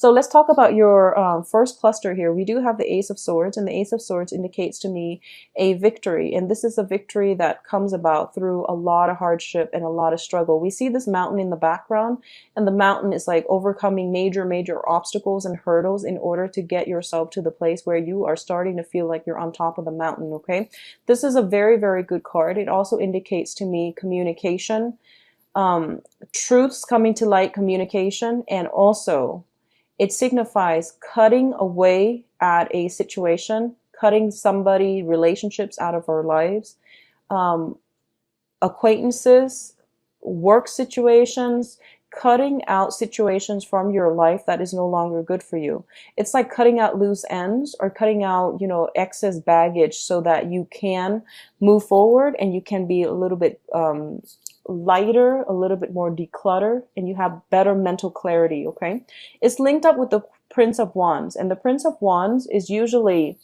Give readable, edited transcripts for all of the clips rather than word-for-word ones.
So let's talk about your first cluster here. We do have the Ace of Swords, and the Ace of Swords indicates to me a victory. And this is a victory that comes about through a lot of hardship and a lot of struggle. We see this mountain in the background, and the mountain is like overcoming major, major obstacles and hurdles in order to get yourself to the place where you are starting to feel like you're on top of the mountain, okay? This is a very, very good card. It also indicates to me communication, truths coming to light, communication, and also it signifies cutting away at a situation, cutting somebody, relationships out of our lives, acquaintances, work situations, cutting out situations from your life that is no longer good for you. It's like cutting out loose ends or cutting out, excess baggage so that you can move forward and you can be a little bit lighter, a little bit more decluttered, and you have better mental clarity, okay? It's linked up with the Prince of Wands, and the Prince of Wands is usually,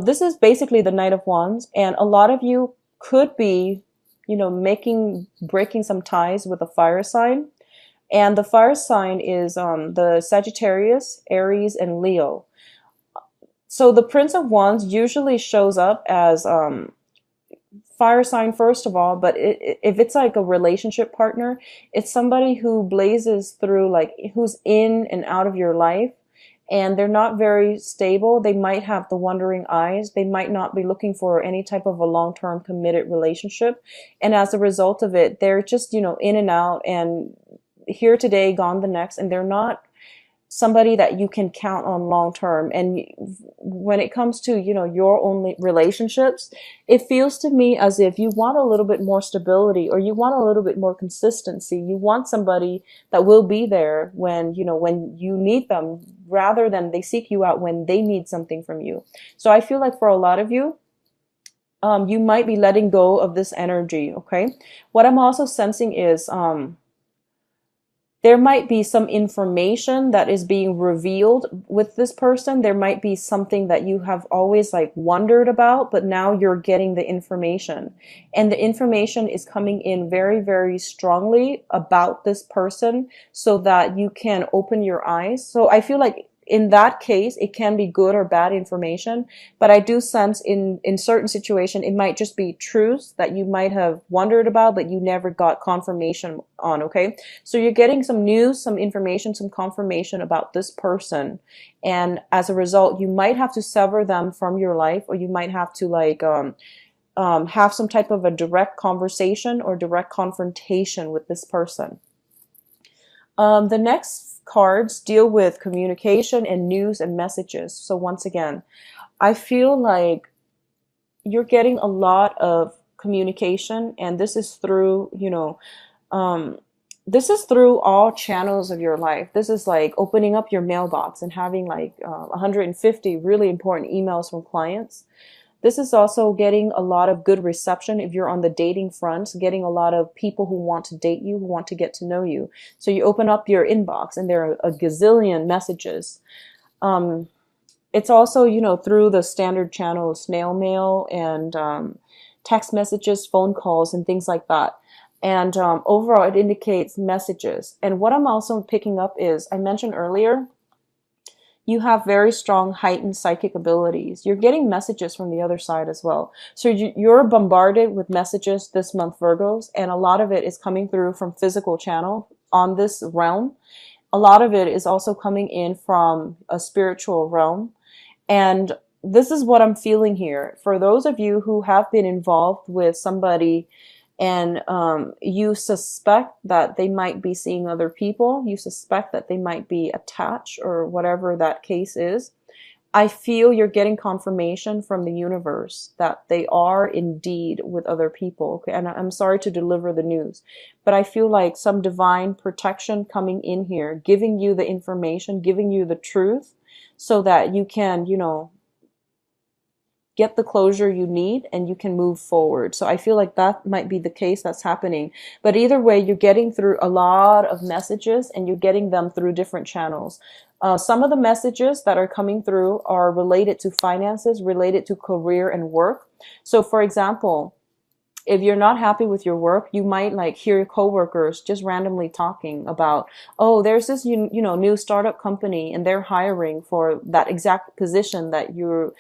this is basically the Knight of Wands, and a lot of you could be breaking some ties with a fire sign. And the fire sign is the Sagittarius, Aries, and Leo. So the Prince of Wands usually shows up as fire sign first of all, but if it's like a relationship partner, it's somebody who blazes through, like who's in and out of your life, and they're not very stable. They might have the wandering eyes. They might not be looking for any type of a long-term committed relationship. And as a result of it, they're just, in and out and here today, gone the next. And they're not somebody that you can count on long-term. And when it comes to, your own relationships, it feels to me as if you want a little bit more stability or you want a little bit more consistency. You want somebody that will be there when you need them, rather than they seek you out when they need something from you. So I feel like for a lot of you, you might be letting go of this energy, okay? What I'm also sensing is, there might be some information that is being revealed with this person. There might be something that you have always wondered about, but now you're getting the information. And the information is coming in very, very strongly about this person so that you can open your eyes. So I feel like in that case, it can be good or bad information, but I do sense in certain situation, it might just be truths that you might have wondered about, but you never got confirmation on, okay? So you're getting some news, some information, some confirmation about this person. And as a result, you might have to sever them from your life, or you might have to have some type of a direct conversation or direct confrontation with this person. The next cards deal with communication and news and messages. So once again, I feel like you're getting a lot of communication, and this is through, this is through all channels of your life. This is like opening up your mailbox and having 150 really important emails from clients. This is also getting a lot of good reception if you're on the dating front, getting a lot of people who want to date you, who want to get to know you. So you open up your inbox and there are a gazillion messages. It's also, through the standard channels, snail mail and text messages, phone calls, and things like that. And overall, it indicates messages. And what I'm also picking up is, I mentioned earlier, you have very strong heightened psychic abilities. You're getting messages from the other side as well. So you're bombarded with messages this month, Virgos, and a lot of it is coming through from physical channel on this realm. A lot of it is also coming in from a spiritual realm. And this is what I'm feeling here. For those of you who have been involved with somebody and you suspect that they might be seeing other people, you suspect that they might be attached or whatever that case is, I feel you're getting confirmation from the universe that they are indeed with other people. Okay? And I'm sorry to deliver the news, but I feel like some divine protection coming in here, giving you the information, giving you the truth so that you can, get the closure you need and you can move forward. So I feel like that might be the case that's happening. But either way, you're getting through a lot of messages and you're getting them through different channels. Some of the messages that are coming through are related to finances, related to career and work. So for example, If you're not happy with your work, you might like hear your coworkers just randomly talking about, oh, there's this new startup company and they're hiring for that exact position that you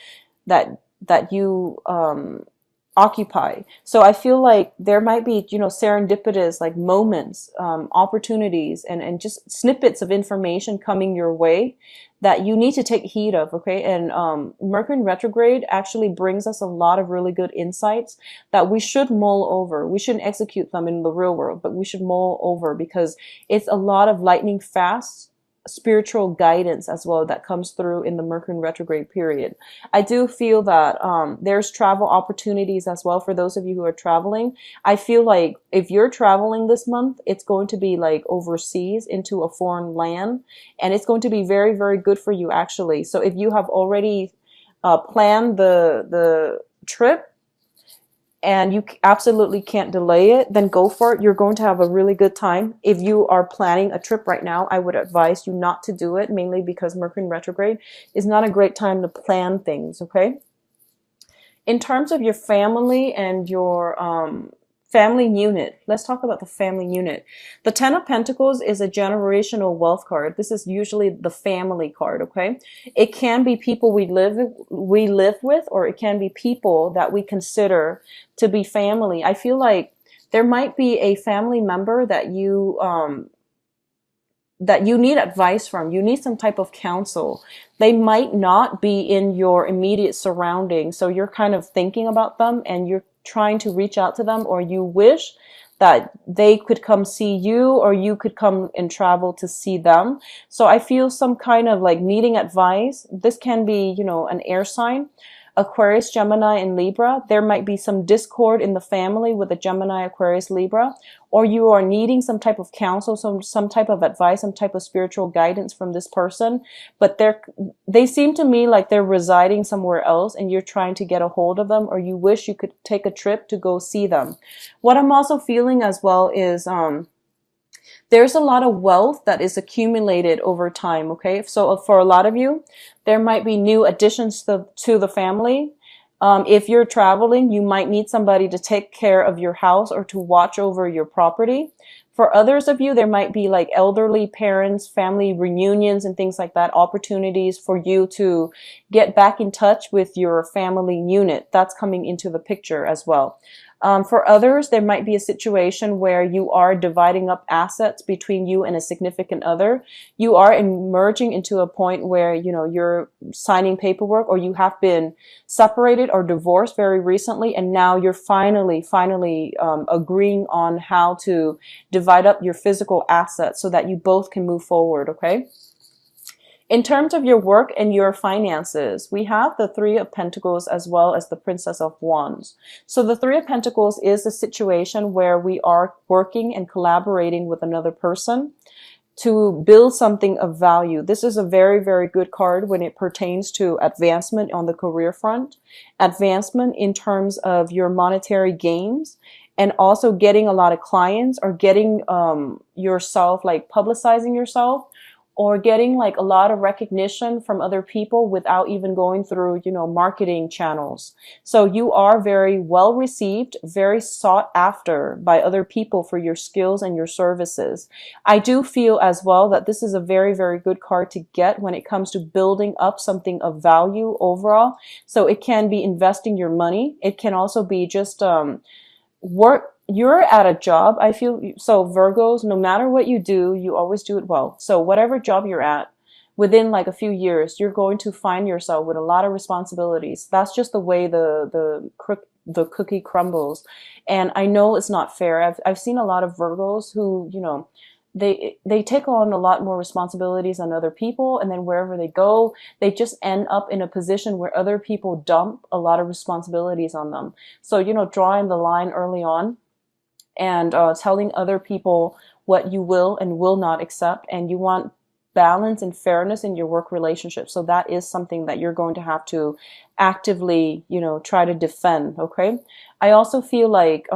occupy. So I feel like there might be, serendipitous like moments, opportunities, and just snippets of information coming your way that you need to take heed of. Okay. And Mercury in retrograde actually brings us a lot of really good insights that we should mull over. We shouldn't execute them in the real world, but we should mull over, because it's a lot of lightning fast spiritual guidance as well that comes through in the Mercury in retrograde period. I do feel that there's travel opportunities as well for those of you who are traveling. I feel like if you're traveling this month, it's going to be like overseas into a foreign land, and it's going to be very, very good for you actually. So if you have already planned the trip, and you absolutely can't delay it, then go for it. You're going to have a really good time. If you are planning a trip right now, I would advise you not to do it, mainly because Mercury in retrograde is not a great time to plan things, okay? In terms of your family and your family unit, let's talk about the family unit. The Ten of Pentacles is a generational wealth card. This is usually the family card, okay? It can be people we live with, or it can be people that we consider to be family. I feel like there might be a family member that you need advice from. You need some type of counsel. They might not be in your immediate surroundings, so you're kind of thinking about them and you're trying to reach out to them, or you wish that they could come see you, or you could come and travel to see them. So I feel some kind of like needing advice. This can be, an air sign. Aquarius, Gemini, and Libra. There might be some discord in the family with a Gemini, Aquarius, Libra, or you are needing some type of counsel, some type of advice, some type of spiritual guidance from this person, but they seem to me like they're residing somewhere else and you're trying to get a hold of them, or you wish you could take a trip to go see them. What I'm also feeling as well is there's a lot of wealth that is accumulated over time, okay? So for a lot of you, there might be new additions to the family. If you're traveling, you might need somebody to take care of your house or to watch over your property. For others of you, there might be like elderly parents, family reunions and things like that, opportunities for you to get back in touch with your family unit. That's coming into the picture as well. For others, there might be a situation where you are dividing up assets between you and a significant other. You are emerging into a point where, you're signing paperwork, or you have been separated or divorced very recently, and now you're finally agreeing on how to divide up your physical assets so that you both can move forward, okay? In terms of your work and your finances, we have the Three of Pentacles as well as the Princess of Wands. So the Three of Pentacles is a situation where we are working and collaborating with another person to build something of value. This is a very, very good card when it pertains to advancement on the career front, advancement in terms of your monetary gains, and also getting a lot of clients, or getting yourself, like publicizing yourself, or getting like a lot of recognition from other people without even going through, marketing channels. So you are very well received, very sought after by other people for your skills and your services. I do feel as well that this is a very, very good card to get when it comes to building up something of value overall. So it can be investing your money. It can also be just work. You're at a job, I feel. So Virgos, no matter what you do, you always do it well. So whatever job you're at, within like a few years, you're going to find yourself with a lot of responsibilities. That's just the way the cookie crumbles. And I know it's not fair. I've seen a lot of Virgos who, they take on a lot more responsibilities than other people, and then wherever they go, they just end up in a position where other people dump a lot of responsibilities on them. So, drawing the line early on, and telling other people what you will and will not accept, and you want balance and fairness in your work relationship. So that is something that you're going to have to actively, try to defend, okay? I also feel like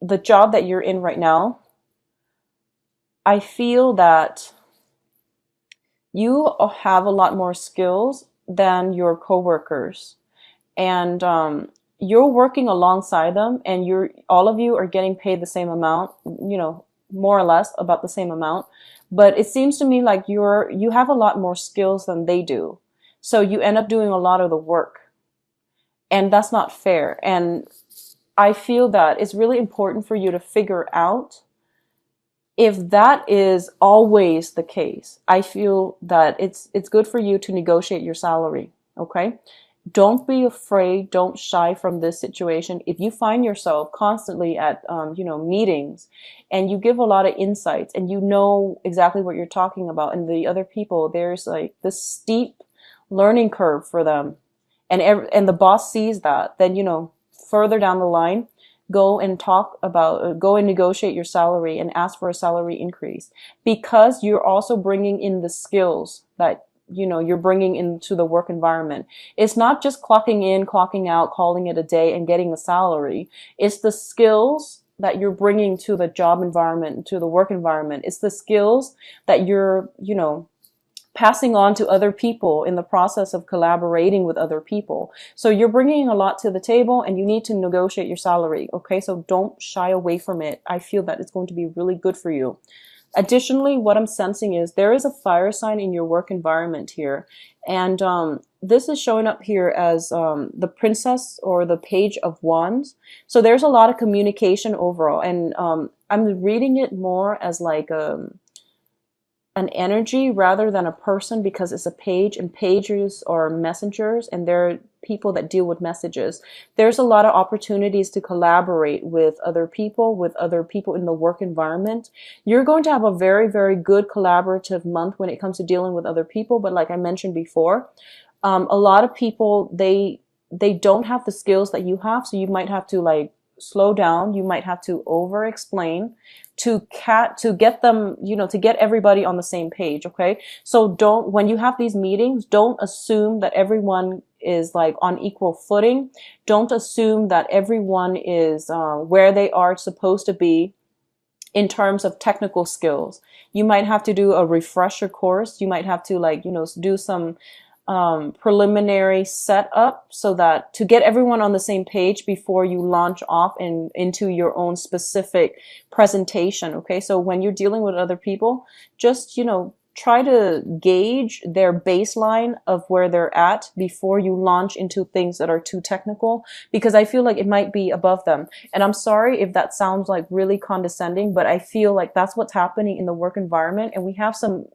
the job that you're in right now, I feel that you have a lot more skills than your coworkers. And you're working alongside them, and all of you are getting paid the same amount, more or less about the same amount. But it seems to me like you have a lot more skills than they do. So you end up doing a lot of the work. And that's not fair. And I feel that it's really important for you to figure out if that is always the case. I feel that it's good for you to negotiate your salary. Okay? Don't be afraid. Don't shy from this situation. If you find yourself constantly at, meetings, and you give a lot of insights, and you know exactly what you're talking about, and the other people, there's like this steep learning curve for them, and the boss sees that, then, further down the line, go and go and negotiate your salary and ask for a salary increase, because you're also bringing in the skills that you're bringing into the work environment. It's not just clocking in, clocking out, calling it a day and getting a salary. It's the skills that you're bringing to the job environment, to the work environment. It's the skills that you're, passing on to other people in the process of collaborating with other people. So you're bringing a lot to the table, and you need to negotiate your salary. Okay. So don't shy away from it. I feel that it's going to be really good for you. Additionally, what I'm sensing is there is a fire sign in your work environment here. And this is showing up here as the princess or the page of wands. So there's a lot of communication overall. And I'm reading it more as like an energy rather than a person, because it's a page, and pages are messengers, and they're people that deal with messages. There's a lot of opportunities to collaborate with other people in the work environment. You're going to have a very, very good collaborative month when it comes to dealing with other people. But like I mentioned before, a lot of people, they don't have the skills that you have. So you might have to like slow down. You might have to over explain to get them, to get everybody on the same page. Okay. So when you have these meetings, don't assume that everyone is like on equal footing. Don't assume that everyone is where they are supposed to be in terms of technical skills. You might have to do a refresher course. You might have to do some preliminary setup, so that to get everyone on the same page before you launch off into your own specific presentation. Okay. So when you're dealing with other people, just, try to gauge their baseline of where they're at before you launch into things that are too technical, because I feel like it might be above them. And I'm sorry if that sounds like really condescending, but I feel like that's what's happening in the work environment. And we have some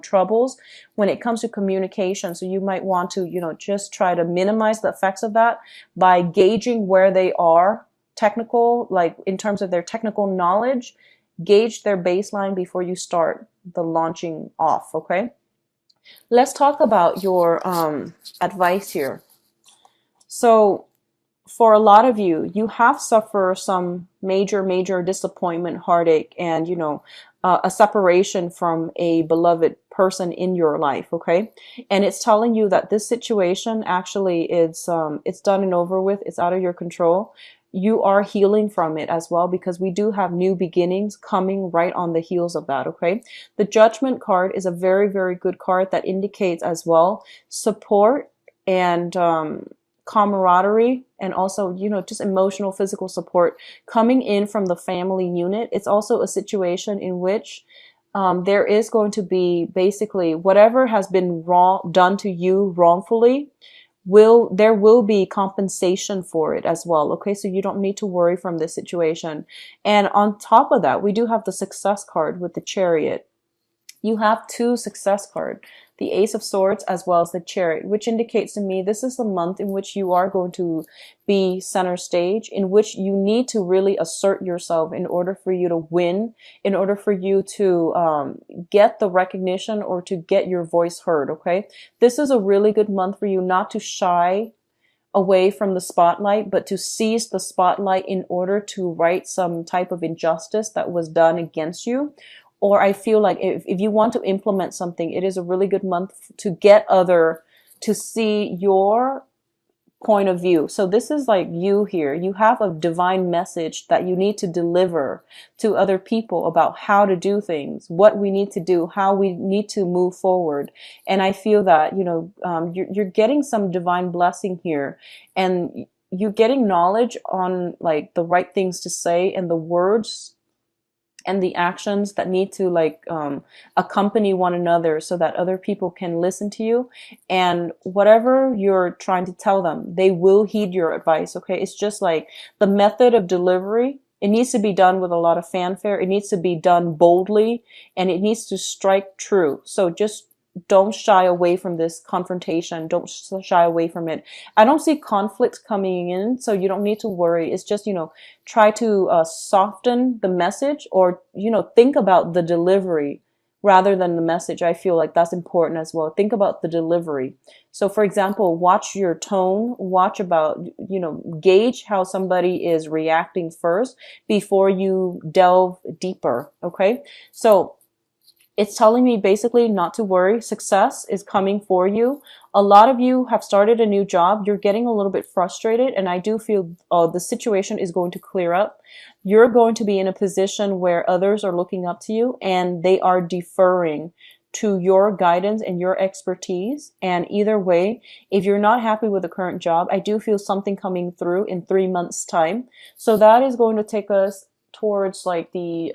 troubles when it comes to communication. So you might want to, just try to minimize the effects of that by gauging where they are technical, like in terms of their technical knowledge. Gauge their baseline before you start the launching off. Okay. Let's talk about your advice here. So for a lot of you, you have suffered some major disappointment, heartache, and, a separation from a beloved person in your life. Okay. And it's telling you that this situation actually it's done and over with. It's out of your control. You are healing from it as well, because we do have new beginnings coming right on the heels of that. Okay. The Judgment card is a very, very good card that indicates as well support and, camaraderie, and also, just emotional, physical support coming in from the family unit. It's also a situation in which there is going to be basically whatever has been done to you wrongfully, there will be compensation for it as well. Okay. So you don't need to worry from this situation. And on top of that, we do have the Success card with the Chariot. You have two success cards, the Ace of Swords as well as the Chariot, which indicates to me this is a month in which you are going to be center stage, in which you need to really assert yourself in order for you to win, in order for you to get the recognition or to get your voice heard. Okay. This is a really good month for you not to shy away from the spotlight, but to seize the spotlight in order to right some type of injustice that was done against you. Or I feel like if you want to implement something, it is a really good month to to see your point of view. So this is like you here. You have a divine message that you need to deliver to other people about how to do things, what we need to do, how we need to move forward. And I feel that, you're getting some divine blessing here. And you getting knowledge on like the right things to say and the words and the actions that need to like accompany one another so that other people can listen to you, and whatever you're trying to tell them, they will heed your advice. Okay, it's just like the method of delivery, it needs to be done with a lot of fanfare, it needs to be done boldly, and it needs to strike true. So just don't shy away from this confrontation. Don't shy away from it. I don't see conflicts coming in, so you don't need to worry. It's just, try to soften the message, or, think about the delivery rather than the message. I feel like that's important as well. Think about the delivery. So for example, watch your tone, watch about, gauge how somebody is reacting first before you delve deeper. Okay. So it's telling me basically not to worry. Success is coming for you. A lot of you have started a new job. You're getting a little bit frustrated, and I do feel the situation is going to clear up. You're going to be in a position where others are looking up to you and they are deferring to your guidance and your expertise. And either way, if you're not happy with the current job, I do feel something coming through in 3 months' time. So that is going to take us towards like the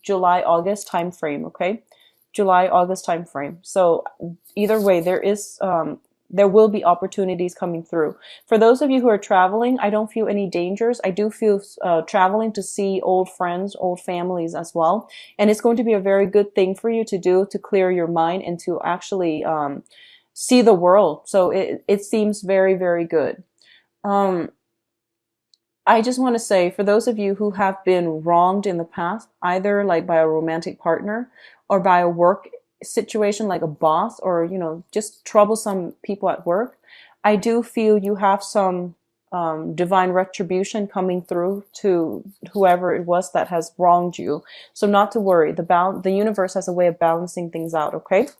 July, August time frame. Okay. July, August time frame. So either way, there will be opportunities coming through. For those of you who are traveling, I don't feel any dangers. I do feel traveling to see old friends, old families as well. And it's going to be a very good thing for you to do to clear your mind and to actually see the world. So it seems very, very good. I just want to say, for those of you who have been wronged in the past, either like by a romantic partner or by a work situation like a boss, or, just troublesome people at work, I do feel you have some divine retribution coming through to whoever it was that has wronged you. So not to worry. The universe has a way of balancing things out. Okay.